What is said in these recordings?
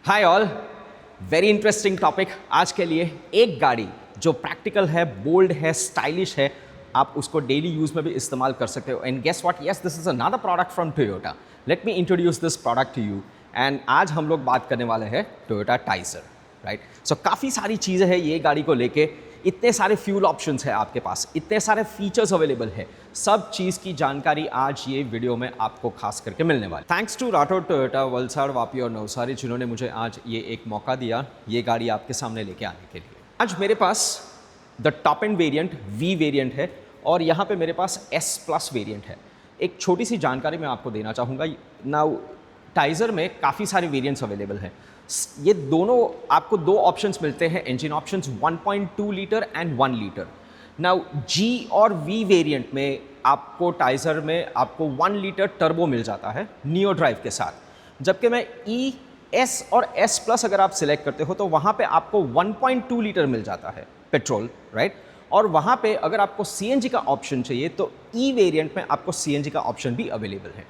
Hi all, very interesting topic आज के लिए। एक गाड़ी जो प्रैक्टिकल है, बोल्ड है, स्टाइलिश है, आप उसको डेली यूज़ में भी इस्तेमाल कर सकते हो। And guess what, yes, this is another product from Toyota. Let me introduce this product to you. And आज हम लोग बात करने वाले हैं टोयोटा टाइजर, राइट। सो काफ़ी सारी चीज़ें हैं ये गाड़ी को लेके, इतने सारे फ्यूल ऑप्शंस है आपके पास, इतने सारे फीचर्स अवेलेबल है, सब चीज़ की जानकारी आज ये वीडियो में आपको खास करके मिलने वाली। Thanks to Rathore Toyota Valsad, Vapi और नवसारी, जिन्होंने मुझे आज ये एक मौका दिया ये गाड़ी आपके सामने लेके आने के लिए। आज मेरे पास the top end variant V variant है और यहाँ पे मेरे पास एस प्लस वेरिएंट है। एक छोटी सी जानकारी मैं आपको देना चाहूँगा। नाउ टाइजर में काफ़ी सारे वेरिएंट्स अवेलेबल हैं। ये दोनों आपको दो ऑप्शंस मिलते हैं, engine options 1.2 litre and 1 litre. Now G और वी वेरिएंट में आपको टाइजर में आपको 1 लीटर टर्बो मिल जाता है नियो ड्राइव के साथ, जबकि मैं ई एस और एस प्लस अगर आप सिलेक्ट करते हो तो वहाँ पे आपको 1.2 लीटर मिल जाता है पेट्रोल, राइट। और वहाँ पे अगर आपको सीएनजी का ऑप्शन चाहिए तो ई वेरिएंट में आपको सीएनजी का ऑप्शन भी अवेलेबल है।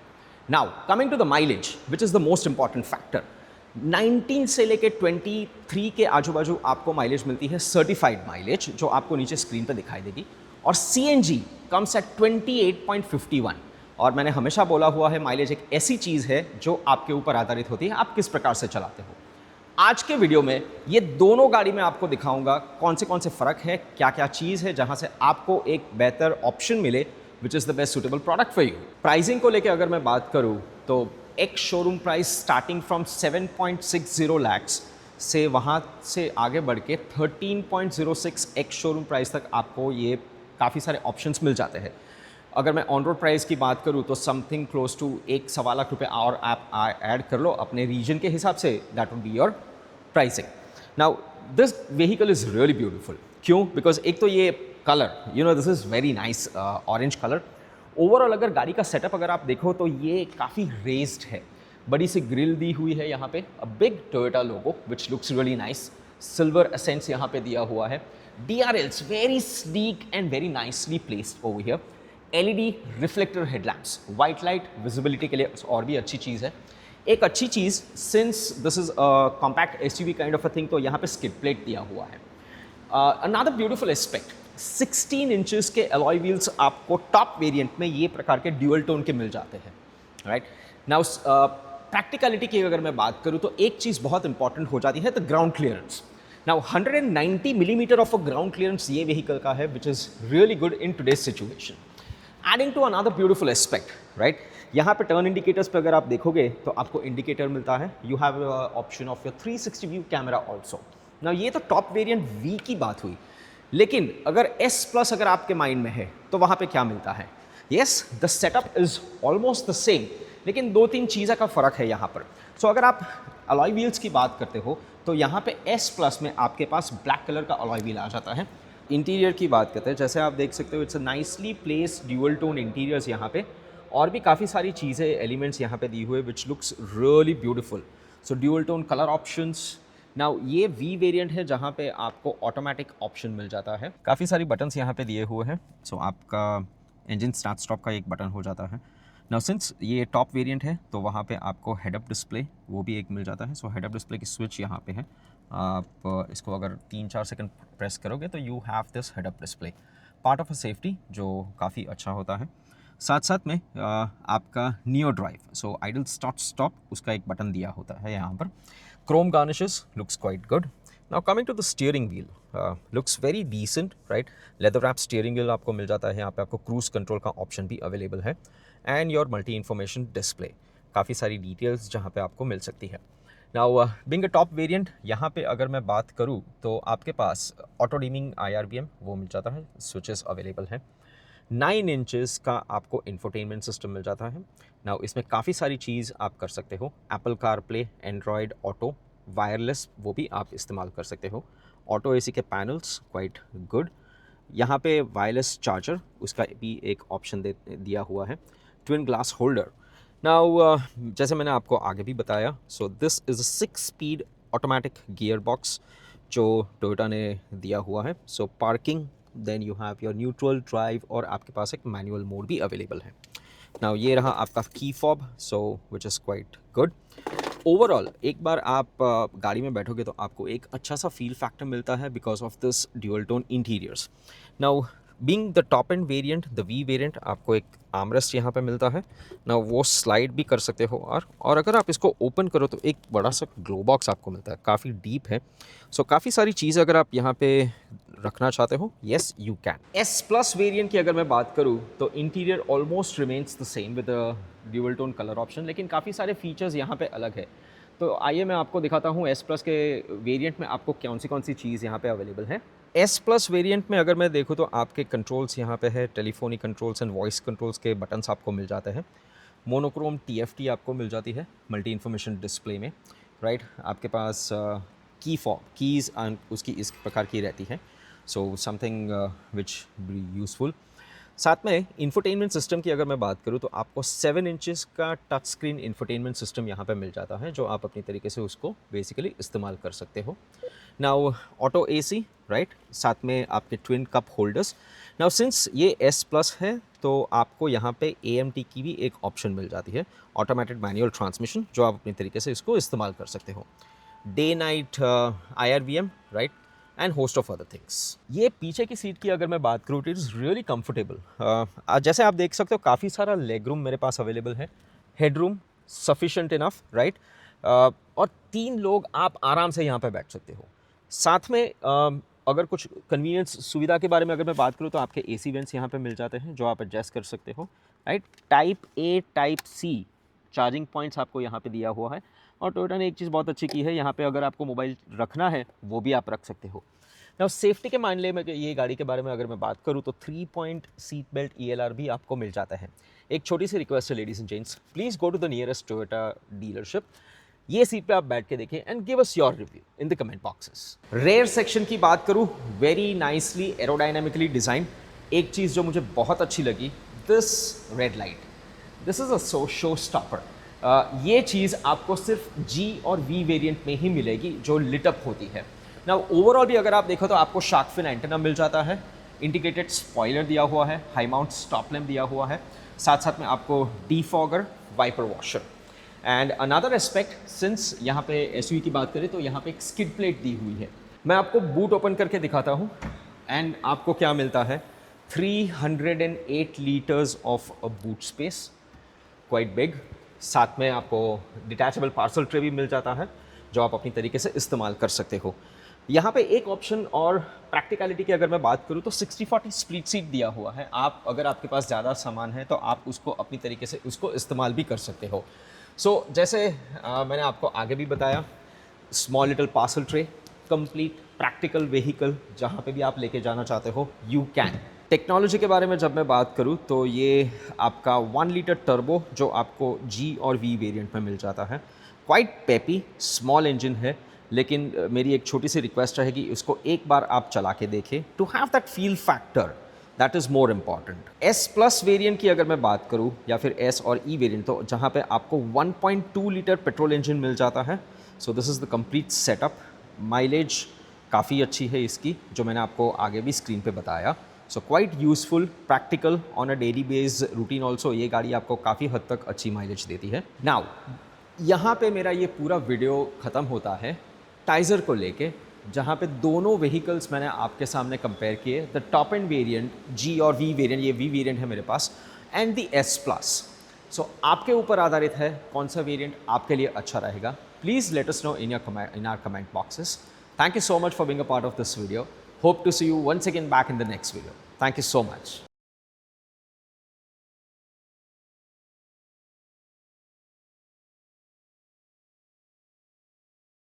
Now coming to the mileage, which is the most important factor. 19 से लेके 23 के आजू बाजू आपको माइलेज मिलती है, सर्टिफाइड माइलेज, जो आपको नीचे स्क्रीन पर दिखाई देगी। और सीएनजी कम्स एट 28.51। और मैंने हमेशा बोला हुआ है, माइलेज एक ऐसी चीज़ है जो आपके ऊपर आधारित होती है, आप किस प्रकार से चलाते हो। आज के वीडियो में ये दोनों गाड़ी में आपको दिखाऊंगा कौन से फ़र्क है, क्या क्या चीज़ है जहां से आपको एक बेहतर ऑप्शन मिले, विच is the best suitable product for you. Pricing को लेकर अगर मैं बात करूं तो एक showroom price starting from 7.60 lakhs से वहाँ से आगे बढ़ के 13.06 एक शोरूम प्राइस तक आपको ये काफ़ी सारे ऑप्शंस मिल जाते हैं। अगर मैं ऑन रोड प्राइस की बात करूँ तो समथिंग क्लोज टू 1.25 लाख रुपये और आप ऐड कर लो अपने रीजन के हिसाब से, that would be your pricing. Now this vehicle is really beautiful. क्यों? बिकॉज एक तो ये colour, this is very nice orange colour. Overall अगर गाड़ी का सेटअप अगर आप देखो तो ये काफ़ी रेज्ड है, बड़ी सी ग्रिल दी हुई है यहाँ पे, a big Toyota logo which looks really nice. Silver essence यहाँ पे दिया हुआ है। DRLs very sleek and very nicely placed over here. LED reflector headlamps, white light visibility के लिए और भी अच्छी चीज़ है। एक अच्छी चीज़, since this is compact SUV kind of a thing, तो यहाँ पे स्किड प्लेट दिया हुआ है। अनदर ब्यूटीफुल एस्पेक्ट, 16 इंचेस के अलॉय व्हील्स आपको टॉप वेरिएंट में ये प्रकार के ड्यूअल टोन के मिल जाते हैं, राइट। नाउ प्रैक्टिकलिटी की अगर मैं बात करूँ तो एक चीज़ बहुत इंपॉर्टेंट हो जाती है, the ground clearance. Now 190 millimetre of a ground clearance ये व्हीकल का है, which is really good in today's situation. Adding to another beautiful aspect, right, यहाँ पे टर्न इंडिकेटर्स पे अगर आप देखोगे तो आपको इंडिकेटर मिलता है। You have option of your 360 view camera also. ना ये तो टॉप वेरिएंट वी की बात हुई, लेकिन अगर एस प्लस अगर आपके माइंड में है तो वहाँ पे क्या मिलता है? Yes, the setup is almost the same, लेकिन दो तीन चीज़ों का फ़र्क है यहाँ पर। सो अगर आप अलॉय व्हील्स की बात करते हो तो यहाँ पे एस प्लस में आपके पास ब्लैक कलर का अलॉय व्हील आ जाता है। इंटीरियर की बात करते हैं, जैसे आप देख सकते हो, it's a nicely placed dual tone interiors यहाँ पे, और भी काफ़ी सारी चीज़ें, एलिमेंट्स यहाँ पे दी हुए विच लुक्स रियली ब्यूटीफुल। सो dual tone colour options. Now ये वी वेरिएंट है जहाँ पे आपको ऑटोमेटिक ऑप्शन मिल जाता है। काफ़ी सारी बटन्स यहाँ पे दिए हुए हैं। सो आपका इंजन स्टार्ट स्टॉप का एक बटन हो जाता है। नाउ सिंस ये टॉप वेरिएंट है तो वहाँ पे आपको हेड अप डिस्प्ले वो भी एक मिल जाता है। सो हेड अप डिस्प्ले की स्विच यहाँ पे है। आप इसको अगर 3-4 सेकंड प्रेस करोगे तो you have this head up display, part of a safety, जो काफ़ी अच्छा होता है। साथ साथ में आपका neo drive, so idle start stop, उसका एक बटन दिया होता है यहाँ पर। Chrome garnishes looks quite good. Now coming to the steering wheel, looks very decent, right. Leather wrap steering wheel आपको मिल जाता है। यहाँ पे आपको क्रूज कंट्रोल का ऑप्शन भी अवेलेबल है and your multi information display, काफ़ी सारी डिटेल्स जहाँ पे आपको मिल सकती है। Now being a top variant, यहाँ पे अगर मैं बात करूँ तो आपके पास ऑटो डिमिंग IRBM वो मिल जाता है, स्विचेस अवेलेबल हैं। 9 इंचेस का आपको इंफोटेनमेंट सिस्टम मिल जाता है। नाउ इसमें काफ़ी सारी चीज़ आप कर सकते हो, Apple CarPlay, Android auto, wireless वो भी आप इस्तेमाल कर सकते हो। ऑटो AC के पैनल्स क्वाइट गुड। यहाँ पे वायरलेस चार्जर, उसका भी एक ऑप्शन दिया हुआ है। Twin glass holder. नाउ जैसे मैंने आपको आगे भी बताया, so this is a 6 speed automatic gear box जो टोयोटा ने दिया हुआ है। So parking, then you have your neutral drive, और आपके पास एक मैनुअल मोड भी अवेलेबल है। नाउ ये रहा आपका key fob, so which is quite good. Overall एक बार आप गाड़ी में बैठोगे तो आपको एक अच्छा सा फील फैक्टर मिलता है because of this dual tone interiors. Now being the top end variant, the we variant, आपको एक आर्मरेस्ट यहाँ पे मिलता है ना, वो स्लाइड भी कर सकते हो। और अगर आप इसको ओपन करो तो एक बड़ा सा ग्लो बॉक्स आपको मिलता है, काफ़ी डीप है। सो काफ़ी सारी चीज़ अगर आप यहाँ पे रखना चाहते हो, yes you can. S plus variant की अगर मैं बात करूँ तो interior almost remains the same with dual tone colour option, लेकिन काफ़ी सारे फीचर्स यहाँ पे अलग है। तो आइए मैं आपको दिखाता हूँ एस प्लस के वेरिएंट में आपको कौन सी चीज़ यहाँ पे अवेलेबल है। एस प्लस वेरिएंट में अगर मैं देखूँ तो आपके कंट्रोल्स यहाँ पे है, telephonic controls and voice controls के बटन्स आपको मिल जाते हैं। मोनोक्रोम TFT आपको मिल जाती है मल्टी इन्फॉर्मेशन डिस्प्ले में, राइट। आपके पास कीज़ उसकी इस प्रकार की रहती है, so something which B useful. साथ में इंफोटेनमेंट सिस्टम की अगर मैं बात करूँ तो आपको 7 इंचेस का टच स्क्रीन इंफोटेनमेंट सिस्टम यहाँ पे मिल जाता है, जो आप अपनी तरीके से उसको बेसिकली इस्तेमाल कर सकते हो। नाउ ऑटो AC, राइट, साथ में आपके twin cup holders. Now since ये S प्लस है तो आपको यहाँ पे AMT की भी एक ऑप्शन मिल जाती है, ऑटोमेटेड मैनुअल ट्रांसमिशन, जो आप अपनी तरीके से इसको इस्तेमाल कर सकते हो। Day night IRVM, right, and host of other things. ये पीछे की सीट की अगर मैं बात करूँ, इट इज़ रियली कंफर्टेबल। जैसे आप देख सकते हो काफ़ी सारा लेग रूम मेरे पास अवेलेबल है, head room sufficient enough, right, और 3 लोग आप आराम से यहाँ पे बैठ सकते हो। साथ में अगर कुछ कन्वीनियंस सुविधा के बारे में अगर मैं बात करूँ तो आपके AC वेंट्स यहाँ पे मिल जाते हैं, जो आप एडजस्ट कर सकते हो, right. Type A type C charging points आपको यहाँ पे दिया हुआ है। और टोयोटा ने एक चीज़ बहुत अच्छी की है, यहाँ पे अगर आपको मोबाइल रखना है वो भी आप रख सकते हो। नाउ सेफ्टी के मामले में ये गाड़ी के बारे में अगर मैं बात करूँ तो 3 पॉइंट सीट बेल्ट ELR भी आपको मिल जाता है। एक छोटी सी रिक्वेस्ट है ladies and gents, please go to the nearest Toyota dealership, ये सीट पे आप बैठ के देखें and give us your review in the comment boxes. Rear section की बात करूँ, वेरी नाइसली एरोडायनामिकली डिज़ाइन। एक चीज़ जो मुझे बहुत अच्छी लगी, this red light, this is a show stopper. ये चीज़ आपको सिर्फ G और V वेरिएंट में ही मिलेगी जो लिटअप होती है। ना ओवरऑल भी अगर आप देखो तो आपको शार्क फिन एंटेना मिल जाता है, इंटीग्रेटेड स्पॉइलर दिया हुआ है, हाई माउंट स्टॉप लैम्प दिया हुआ है, साथ साथ में आपको defogger, wiper washer. And another aspect, since यहाँ पे SUV की बात करें तो यहाँ पे एक स्किड प्लेट दी हुई है। मैं आपको बूट ओपन करके दिखाता हूँ एंड आपको क्या मिलता है, 308 litres of boot space, quite big. साथ में आपको डिटैचेबल पार्सल ट्रे भी मिल जाता है, जो आप अपनी तरीके से इस्तेमाल कर सकते हो। यहाँ पे एक ऑप्शन और प्रैक्टिकलिटी की अगर मैं बात करूँ तो 60-40 स्प्लिट सीट दिया हुआ है। आप अगर आपके पास ज़्यादा सामान है तो आप उसको अपनी तरीके से उसको इस्तेमाल भी कर सकते हो। सो जैसे मैंने आपको आगे भी बताया, small little parcel tray, complete practical vehicle, जहाँ पे भी आप लेके जाना चाहते हो यू कैन। टेक्नोलॉजी के बारे में जब मैं बात करूँ तो ये आपका 1 लीटर टर्बो जो आपको G और V वेरिएंट में मिल जाता है, क्वाइट पेपी स्मॉल इंजन है, लेकिन मेरी एक छोटी सी रिक्वेस्ट रहेगी, इसको एक बार आप चला के देखें to have that feel factor, that is more important. S plus variant की अगर मैं बात करूँ या फिर S और E वेरिएंट, तो जहाँ पे आपको 1.2 लीटर पेट्रोल इंजन मिल जाता है। सो this is the complete setup. Mileage काफ़ी अच्छी है इसकी, जो मैंने आपको आगे भी स्क्रीन पे बताया। So quite useful, practical on a daily base routine also, ये गाड़ी आपको काफ़ी हद तक अच्छी माइलेज देती है। नाउ यहाँ पे मेरा ये पूरा वीडियो ख़त्म होता है टाइजर को लेके, जहाँ पे दोनों व्हीकल्स मैंने आपके सामने कंपेयर किए, the top end variant G और V वेरिएंट, ये V वेरिएंट है मेरे पास, एंड द S प्लस। सो आपके ऊपर आधारित है कौन सा वेरिएंट आपके लिए अच्छा रहेगा। Please let us know in our comment boxes. Thank you so much for being a part of this video. Hope to see you once again back in the next video. Thank you so much.